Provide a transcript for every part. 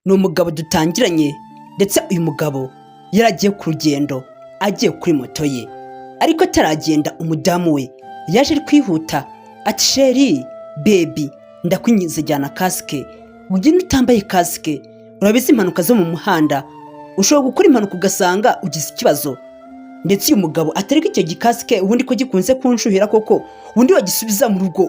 ni umugabo dutangiranye ndetse uyu mugabo yaragiye ku rugendo agiye kuri moto ye, ariko ataragenda umudamu we yaje ari kwihuta ati sheri bebi ndakwinginze jyana kasike, ugenda utambaye kasike urabizi impanuka zo mu muhanda ushobora gukora impanuka ugasanga ugize ikibazo. Ndetse uyu mugabo atereka icyo gikasike ubundi ko gikunze kunshuhira koko ubundi wagisubiza mu rugo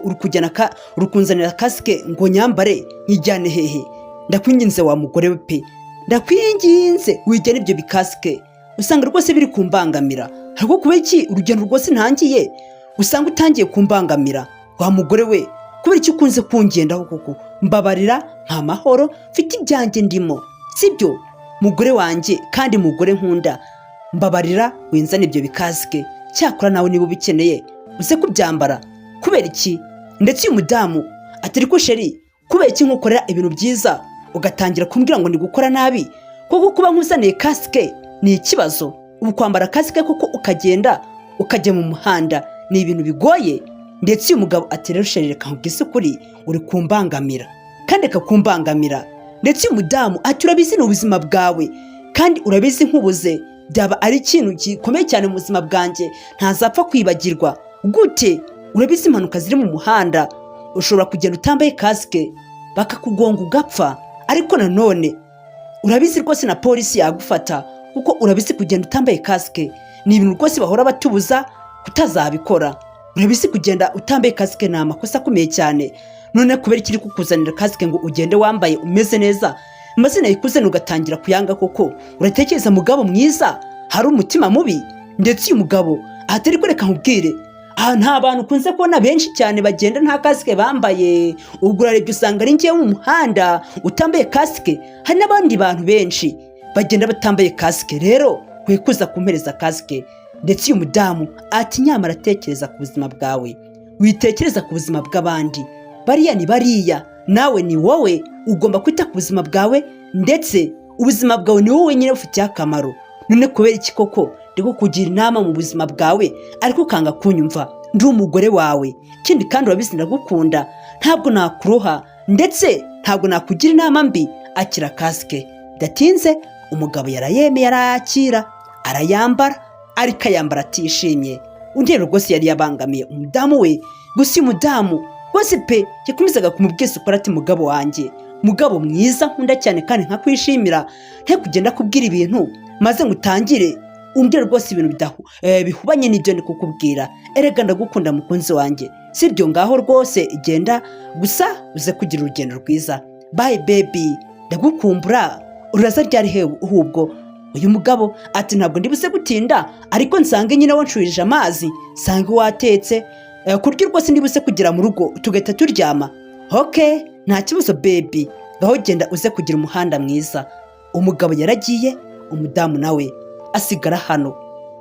urukunzanira kasike ngo nyambare nkijyane hehe? Ndakwinginze wa mugore we pe, ndakwinginze wijyane ibyo bikasike, usanga rwose biri kumbangamira. Hariko kubera iki urugendo rwose ntangiye usanga utangiye kumbangamira? Wa mugore we kubera iki ukunze kungendaho koko? Mbabarira nta mahoro mfite ibyanjye ndimo, sibyo mugore wanjye kandi mugore nkunda, mbabarira winzane ibyo bikasike, cyakora nawe niba ubikeneye uze kubyambara. Kubera iki? Ndetse uyu mudamu atari ko sheri kubera iki nkukorera ibintu byiza ugatangira kumbwira ngo ni gukora nabi? Kuko kuba nkuzaniye kasike ni ikibazo, ubu kwambara kasike kuko ukagenda ukajya mu muhanda ni ibintu bigoye. Ndetse uyu mugabo ati rero sheri reka nkubwise ukuri uri kumbangamira kandi kakumbangamira. Ndetse uyu mudamu ati urabizi ni ubuzima bwawe kandi urabizi nkubuze byaba ari ikintu gikomeye cyane mu buzima bwanjye ntazapfa kwibagirwa. Gute? Urabizi impanuka ziri mu muhanda ushobora kugenda utambaye kasike bakakugonga ugapfa, ariko nanone urabizi rwose na polisi yagufata kuko urabizi kugenda utambaye kasike ni ibintu rwose bahora batubuza kutazabikora. Urabizi kugenda utambaye kasike ni amakosa akomeye cyane, none kubera ikiri kukuzanira kasike ngo ugende wambaye umeze neza amazina yikuzana ugatangira kuyanga koko? Uratekereza mugabo mwiza hari umutima mubi? Ndetse uyu mugabo atari ko reka nkubwire nta bantu kunze kubona benshi cyane bagenda nta kasike bambaye, ubwo urarebye usanga ari ngewe mu muhanda utambaye kasike, hari n'abandi bantu benshi bagenda batambaye kasike, rero kwikuza kumpereza kasike. Ndetse uyu mudamu ati nyamara tekereza ku buzima bwawe, witekereza ku buzima bw'abandi, bariya ni bariya, nawe ni wowe ugomba kwita ku buzima bwawe, ndetse ubuzima bwawe ni wowe nyine ufitiye akamaro. None kubera iki koko ndiko kugira inama mu buzima bwawe ariko ukanga kunyumva? Ndi umugore wawe, ikindi kandi urabizi ndagukunda, ntabwo nakuroha ndetse ntabwo nakugira inama mbi. Akira kasike. Datinze umugabo yarayemeye arayakira arayambara, ariko ayambara atishimye. Undi rwose yari yabangamiye umudamu we, gusa uyu mudamu rwose pe yakomezaga kumubwisa ukora ati mugabo wanjye, mugabo mwiza nkunda cyane kandi nkakwishimira, nte kugenda kubwira ibintu maze ngutangire umbwira rwose ibintu bihubanye n'ibyo ndi kukubwira. Erega ndagukunda mukunzi wanjye, sibyo? Ngaho rwose igenda gusa uze kugira urugendo rwiza. Bye baby, ndagukumbura, uraza ryari he ahubwo? Uyu mugabo ati ntabwo ndibuze gutinda, ariko nsange nyine wanshurije amazi, sange watetse kurya rwose ndibuze kugera mu rugo tugahita turyama. Okay, nta kibazo baby, ngaho genda uze kugira umuhanda mwiza. Umugabo yaragiye, umudamu nawe asigara hano.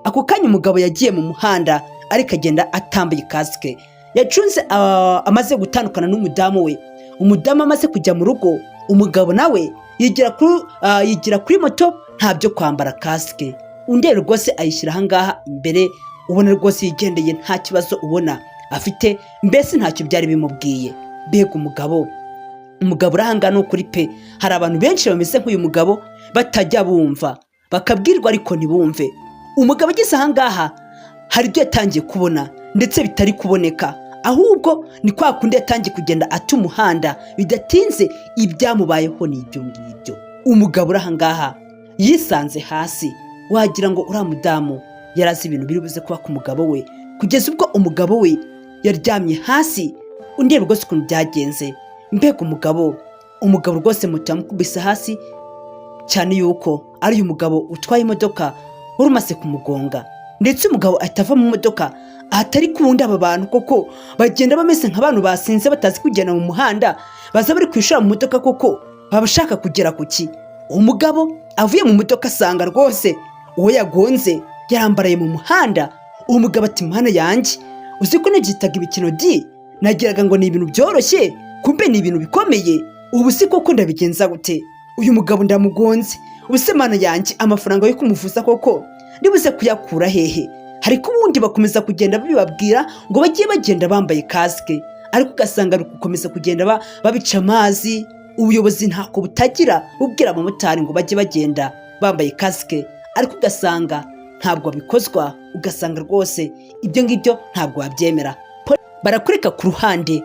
Ako kanya umugabo yagiye mu muhanda ariko agenda atambaye kasike. Yacunze amaze gutandukana n'umudamu we. Umudamu amaze kujya mu rugo, umugabo nawe yigira kuri moto ntabyo kwambara kasike. Undi rwose ayishyira ahangaha imbere, ubona rwose yigendeye nta kibazo ubona afite, mbese ntacyo byari bimubwiye. Bega umugabo urahangana ukuri pe. Hari abantu benshi bameze nk'uyu mugabo batajya bumva, bakabwirwa ariko ntibumve. Umugabo ageze ahangaha hari ibyo yatangiye kubona ndetse bitari kuboneka, ahubwo ni kwa kundi yatangiye kugenda ata umuhanda, bidatinze ibyamubayeho ni ibyo ngibyo. Umugabo urahangaha yisanze hasi, wagira ngo uriya mudamu yarazi ibintu biri buze kuba ku mugabo we, kugeza ubwo umugabo we yaryamye hasi. Undi rwose ukuntu byagenze, mbega umugabo rwose moto yamukubise hasi cyane yuko ari uyu mugabo utwaye imodoka wari umaze kumugonga. Ndetse umugabo ahita ava mu modoka, ahatari kubundi aba bantu koko bagenda bameze nk'abantu basinze batazi kugenda mu muhanda, baza bari kwishura mu modoka koko babashaka kugera ku ki? Umugabo avuye mu modoka asanga rwose uwo yagonze yarambaraye mu muhanda. Uwo mugabo ati mana yanjye, uzi ko nagitaga ibikino nagiraga ngo ni ibintu byoroshye, kumbe ni ibintu bikomeye. Ubu si koko ndabigenza gute? Uyu mugabo ndamugonze, ubu se mana yanjye amafaranga yo kumuvuza koko ndibuze kuyakura hehe? Hariko ubundi bakomeza kugenda babibabwira ngo bagiye bagenda bambaye kasike, ariko ugasanga ari gukomeza kugenda babica amazi ubuyobozi ntako butagira bubwira abamotari ngo bajye bagenda bambaye kasike, ariko ugasanga ntabwo bikozwa, ugasanga rwose ibyo ngibyo ntabwo wabyemera. Barakureka ku ruhande,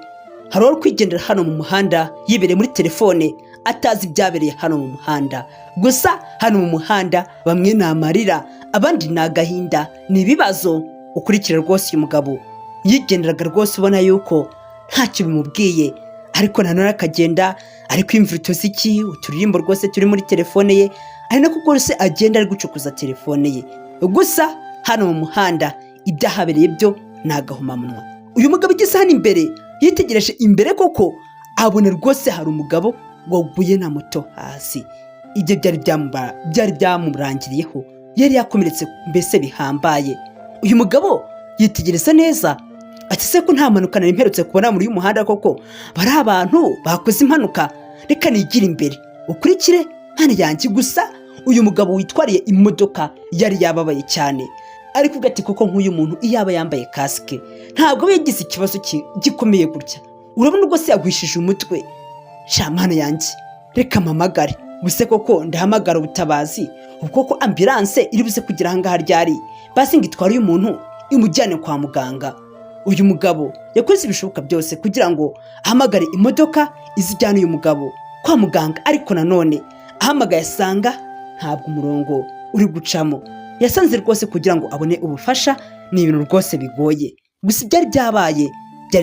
hari uwari kwigendera hano mu muhanda yibereye muri telefone atazi ibyabereye hano mu muhanda. Gusa hano mu muhanda bamwe ni amarira, abandi ni agahinda, ni ibibazo. Ukurikira rwose uyu mugabo yigenderaga rwose ubona yuko ntacyo bimubwiye, ariko nanone akagenda ari kwiyumvira utuziki, uturirimbo rwose turi muri telefone ye, ari nako rwose agenda ari gucukuza telefone ye. Gusa hano mu muhanda ibyahabereye byo ni agahomamunwa. Uyu mugabo igeze hano imbere yitegereje imbere koko abona rwose hari umugabo waguye na moto hasi. Ibyo byari byamurangiriyeho, yari yakomeretse mbese bihambaye. Uyu mugabo yitegereza neza ati se ko nta mpanuka nari mperutse kubona muri uyu muhanda koko, bari abantu bakoze impanuka, reka nigire imbere ukurikire hano yanjye. Gusa uyu mugabo witwariye imodoka yari yababaye cyane, ariko ugati koko nk'uyu muntu iyaba yambaye kasike ntabwo yagize ikibazo gikomeye gutya. Urabona rwose yagwishije umutwe. Shamana yanjye reka mpamagare, buse koko ndahamagara ubutabazi, ubwo ko ambulance iri buze kugira ahangaha ryari, basi ngo itware uyu muntu imujyane kwa muganga. Uyu mugabo yakoze ibishoboka byose kugira ngo ahamagare imodoka izijyana uyu mugabo kwa muganga, ariko nanone ahamagaye asanga ntabwo umurongo uri gucamo. Yasanze rwose kugira ngo abone ubufasha ni ibintu rwose bigoye. Gusa byari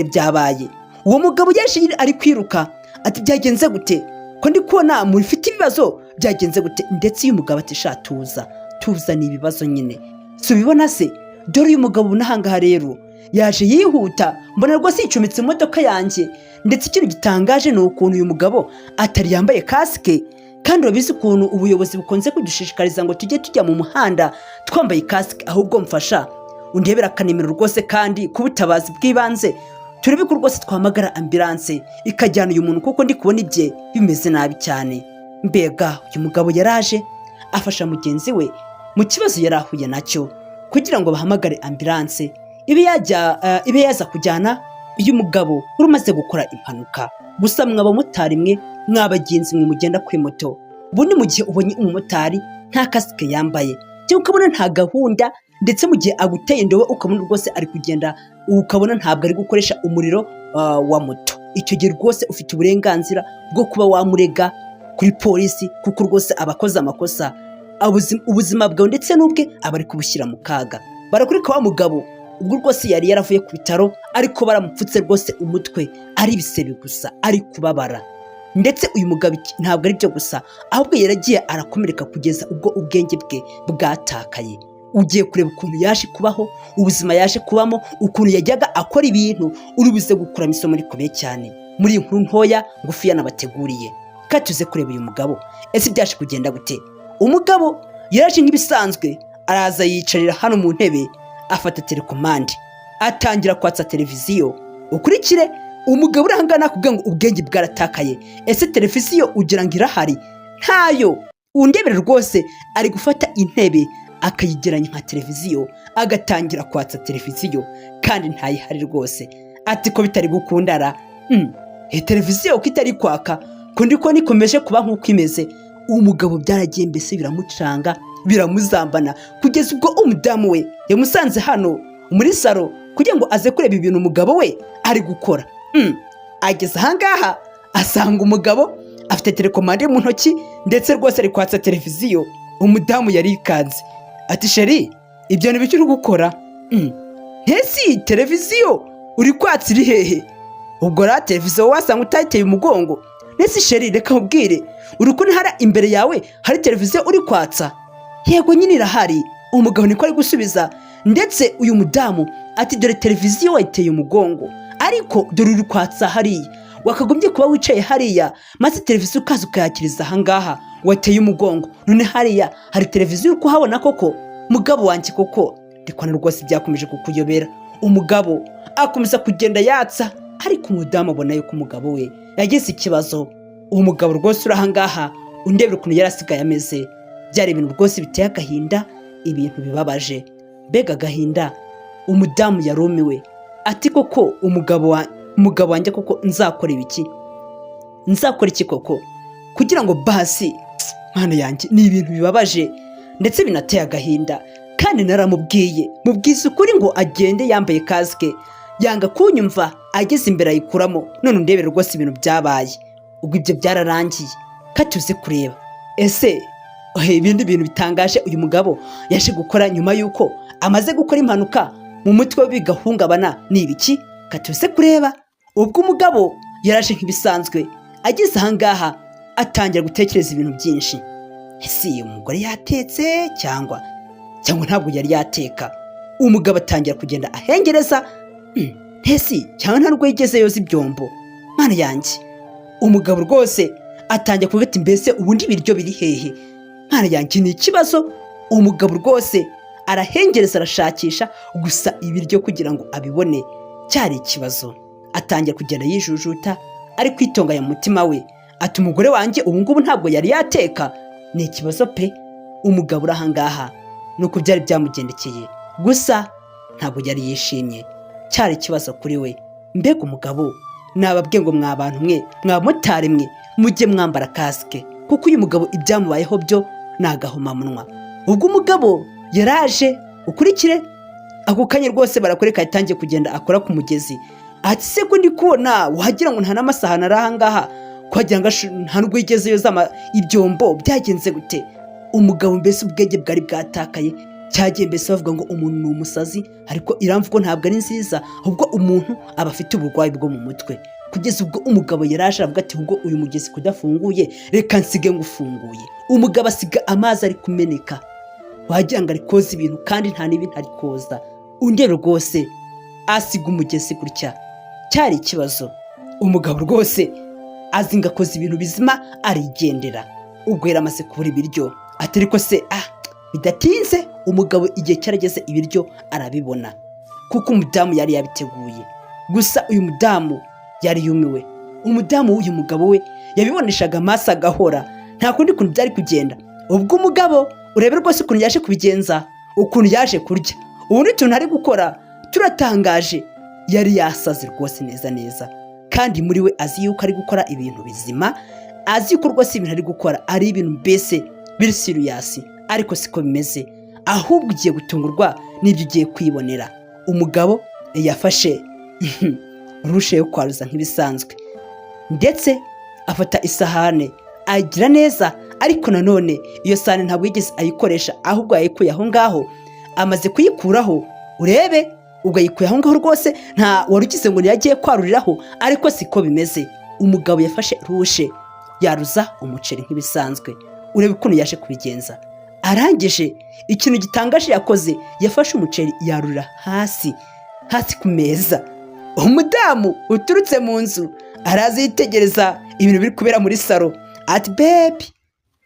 byabaye. Uwo mugabo yaje ari kwiruka ati byagenze gute ko ndi kubona mufite ibibazo, byagenze gute? Ndetse uyu mugabo ati sha tuza ni ibibazo nyine, si ubibona se? Dore uyu mugabo unahangaha rero yaje yihuta, mbona rwose yicometse mu modoka yanjye. Ndetse ikintu gitangaje ni ukuntu uyu mugabo atari yambaye kasike, kandi urabizi ukuntu ubuyobozi bukunze kudushishikariza ngo tujye tujya mu muhanda twambaye kasike. Ahubwo mfasha undebera akanimero rwose kandi kubutabazi bw'ibanze turebe ko rwose twamagara ambulance ikajyana uyu muntu, kuko ndi kubona ibye bimeze nabi cyane. Mbega uyu mugabo yaraje afasha mugenzi we mu kibazo yari ahuye nacyo kugira ngo bahamagare ambulance ibe yaza kujyana uyu mugabo uri umaze gukora impanuka. Gusa mw'abamotari mwe, mw'abagenzi mwe mugenda kuri moto, ubundi mu gihe ubonye umumotari nta kasike yambaye cyangwa ukabona nta gahunda, ndetse mu gihe aguteye indobo ukabona rwose ari kugenda, ukabona ntabwo ari gukoresha umuriro wa moto, icyo gihe rwose ufite uburenganzira bwo kuba wamurega kuri polisi, kuko rwose abakoze amakosa ubuzima bwawe ndetse n'ubwe aba ari kubushyira mu kaga. Barakurika wa mugabo ubwo rwose yari yaravuye ku bitaro, ariko baramupfutse rwose umutwe, ari ibisebe gusa, ari kubabara. Ndetse uyu mugabo ntabwo ari byo gusa, ahubwo yaragiye arakomereka kugeza ubwo ubwenge bwe bwatakaye. Ugiye kureba ukuntu yaje kubaho, ubuzima yaje kubamo, ukuntu yajyaga akora ibintu, uri buze gukuramo isomo rikomeye cyane muri iyi nkuru ntoya ngufiya nabateguriye. Katuze kureba uyu mugabo ese byaje kugenda gute. Umugabo yaraje nk'ibisanzwe, araza yicarira hano mu ntebe, afata telekomande atangira kwatsa televiziyo. Ukurikire umugabo urahangana kugira ngo ubwenge bwaratakaye. Ese televiziyo ugira ngo irahari? Ntayo. Undebere rwose ari gufata intebe akayigeranya nka televiziyo, agatangira kwatsa televiziyo kandi ntayihari rwose. Ati ko bitari gukundara, televiziyo uko itari kwaka kundi ko nikomeje kuba nk'uko imeze. Umugabo byaragiye mbese biramucanga, biramuzambana, kugeza ubwo umudamu we yamusanze hano muri salo kugira ngo aze kureba ibintu umugabo we ari gukora. Ageze ahangaha asanga umugabo afite telekomande mu ntoki, ndetse rwose ari kwatsa televiziyo. Umudamu yarikanze ati sheri, ibyo ni biki uri gukora? Ntesi televiziyo uri kwatsa iri hehe? Ubwo ra televiziyo wasanga utayiteye umugongo? Nesi sheri reka nkubwire, uri kubona hari imbere yawe hari televiziyo uri kwatsa? Yego nyine irahari. Umugabo niko ari gusubiza. Ndetse uyu mudamu ati dore televiziyo wayiteye umugongo, ariko dore uri kwatsa hariya, wakagombye kuba wicaye hariya maze televiziyo ukaza ukayakiriza ahangaha, wateye umugongo. None hariya hari televiziyo uri kuhabona koko? Mugabo wanjye koko ndikwana rwose byakomeje kukuyobera. Umugabo akomeza kugenda yatsa, ariko umudamu abona yuko umugabo we yagize ikibazo. Uwo mugabo rwose urahangaha undebera ukuntu yarasigaye ameze, byari ibintu rwose biteye agahinda, ibintu bibabaje. Mbega agahinda. Umudamu yarumiwe ati koko umugabo wanjye koko nzakora ibiki? nzakora iki koko kugira ngo basi mana yanjye ni ibintu bibabaje ndetse binateye agahinda kandi naramubwiye mubwiza ukuri ngo agende yambaye kasike yanga kunyumva ageze imbere ayikuramo none undebere rwose ibintu byabaye ubwo ibyo byararangiye katuze kureba ese ibindi bintu bitangaje uyu mugabo yaje gukora nyuma y'uko amaze gukora impanuka mu mutwe we bigahungabana ni ibiki katuze kureba ubwo umugabo yaraje nk'ibisanzwe ageze ahangaha atangira gutekereza ibintu byinshi ese uyu mugore yatetse cyangwa ntabwo yari yateka umugabo atangira kugenda ahengereza ntesi cyangwa nta nubwo yigeze yoza ibyombo mana yanjye umugabo rwose atangira kuvuga ati mbese ubundi ibiryo biri hehe mana yanjye ni ikibazo umugabo rwose arahengereza arashakisha gusa ibiryo kugira ngo abibone cyari ikibazo atangira kugenda yijujuta ari kwitonganya mu mutima we ati umugore wanjye ubu ngubu ntabwo yari yateka ni ikibazo pe umugabo uri ahangaha nuko byari byamugendekeye gusa ntabwo yari yishimye cyari ikibazo kuri we mbega umugabo nababwiye ngo mwa bantu mwe mwa motari mwe mujye mwambara kasike kuko uyu mugabo ibyamubayeho byo ni agahomamunwa ubwo umugabo yaraje ukurikire ako kanya rwose barakoreka yatangiye kugenda akora ku mugezi ati se ko ndi kubona wagira ngo nta n'amasahani ari ahangaha kwagira ngo nta nubwo yigeze yoza ibyombo byagenze gute umugabo mbese ubwenge bwari bwatakaye cyagiye mbese bavuga ngo umuntu ni umusazi ariko iramvugo ntabwo ari nziza ahubwo umuntu aba afite uburwayi bwo mu mutwe kugeza ubwo umugabo yaraje aravuga ati ubwo uyu mugezi kudafunguye reka nsige ngo ufunguye umugabo asiga amazi ari kumeneka wagira ngo ari koza ibintu kandi nta n'ibintu ari koza undi rwose asiga umugezi gutya cyari ikibazo umugabo rwose azinga akoza ibintu bizima arigendera ubwo yari amaze kubura ibiryo ati ariko se bidatinze umugabo igihe cyarageze ibiryo arabibona kuko umudamu yari yabiteguye gusa uyu mudamu yari yumiwe umudamu w'uyu mugabo we yabiboneshaga amaso agahora nta kundi kuntu byari kugenda ubwo umugabo urebe rwose ukuntu yaje kubigenza ukuntu yaje kurya ubundi tuntu ari gukora turatangaje yari yasaze rwose neza kandi muri we azi yuko ari gukora ibintu bizima azi yuko rwose ibintu ari gukora ari ibintu mbese biri siriyasi ariko siko bimeze ahubwo ugiye gutungurwa n'ibyo ugiye kwibonera umugabo yafashe rushe yo kwaruza nk'ibisanzwe ndetse afata isahane ayigira neza ariko nanone iyo sahane ntabwo yigeze ayikoresha ahubwo yayikuye aho ngaho amaze kuyikuraho urebe ubwo yikuye aho ngaho rwose nta warugize ngo niyagiye kwaruriraho ariko siko bimeze umugabo yafashe rushe yaruza umuceri nk'ibisanzwe urebe ukuntu yaje kubigenza arangije ikintu gitangaje yakoze yafashe umuceri yarurira hasi ku meza umudamu uturutse mu nzu araza yitegereza ibintu biri kubera muri salo ati bebi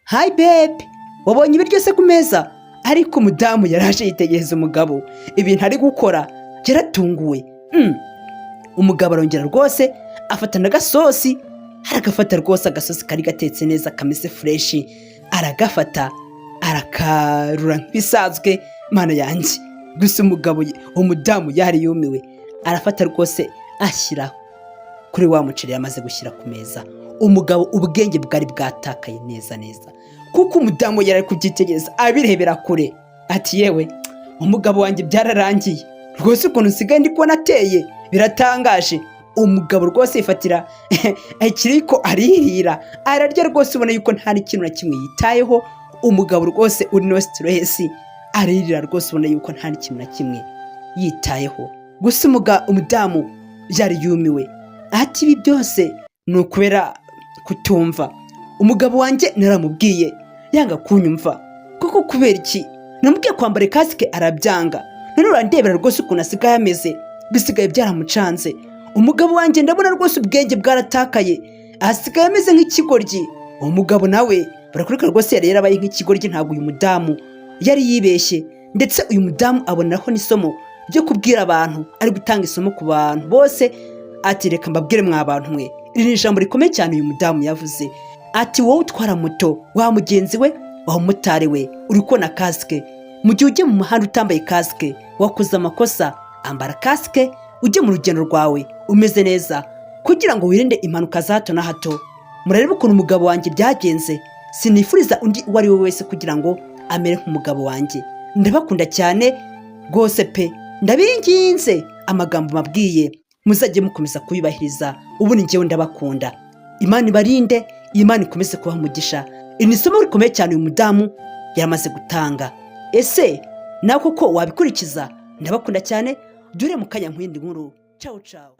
hayi bebi wabonye ibiryo se ku meza ariko umudamu yaraje yitegereza umugabo ibintu ari gukora yaratunguwe umugabo arongera rwose afata n'agasosi aragafata rwose agasosi kari gatetse neza kameze fureshi aragafata arakarura nk'ibisanzwe mana yanjye gusa umudamu yari yumiwe arafata rwose ashyiraho kuri wa muceri yamaze gushyira ku meza umugabo ubwenge bwari bwatakaye neza kuko umudamu yari kubyitegereza abirebera kure ati yewe umugabo wanjye byararangiye rwose ukuntu nsigaye ndi kubona ateye biratangaje umugabo rwose yifatira ikiriko aririra ararya rwose ubona yuko nta n'ikintu na kimwe yitayeho umugabo rwose uri no sitiresi aririra rwose ubona yuko nta n'ikintu na kimwe yitayeho gusa umudamu yari yumiwe ati ibi byose ni ukubera kutumva umugabo wanjye naramubwiye yanga kunyumva kuko kubera iki namubwiye kwambara kasike arabyanga none urandebera rwose ukuntu asigaye ameze bisigaye byaramucanze umugabo wanjye ndabona rwose ubwenge bwaratakaye asigaye ameze nk'ikigoryi umugabo nawe barakurika rwose yari yarabaye nk'ikigoryi ntabwo uyu mudamu yari yibeshye ndetse uyu mudamu aboneraho n'isomo ryo kubwira abantu ari gutanga isomo ku bantu bose ati reka mbabwire mwa bantu mwe iri ni ijambo rikomeye cyane uyu mudamu yavuze ati wowe utwara moto wa mugenzi we wa umumotari we uri kubona kasike mu gihe ujye mu muhanda utambaye kasike wakoze amakosa ambara kasike ujye mu rugendo rwawe umeze neza kugira ngo wirinde impanuka za hato na hato murarebe ukuntu umugabo wanjye byagenze, sinifuriza undi uwo ari we wese kugira ngo amere nk'umugabo wanjye. Ndabakunda cyane rwose pe, ndabinginze amagambo mabwiye muzajye mukomeza kuyubahiriza, ubu ni njyewe ndabakunda. Imana ibarinde, Imana ikomeze kubaha umugisha. Iri somo rikomeye cyane uyu mudamu yaramaze gutanga. Ese nawe koko wabikurikiza? Ndabakunda cyane, dure mu kanya nk'indi nkuru. Ciao ciao.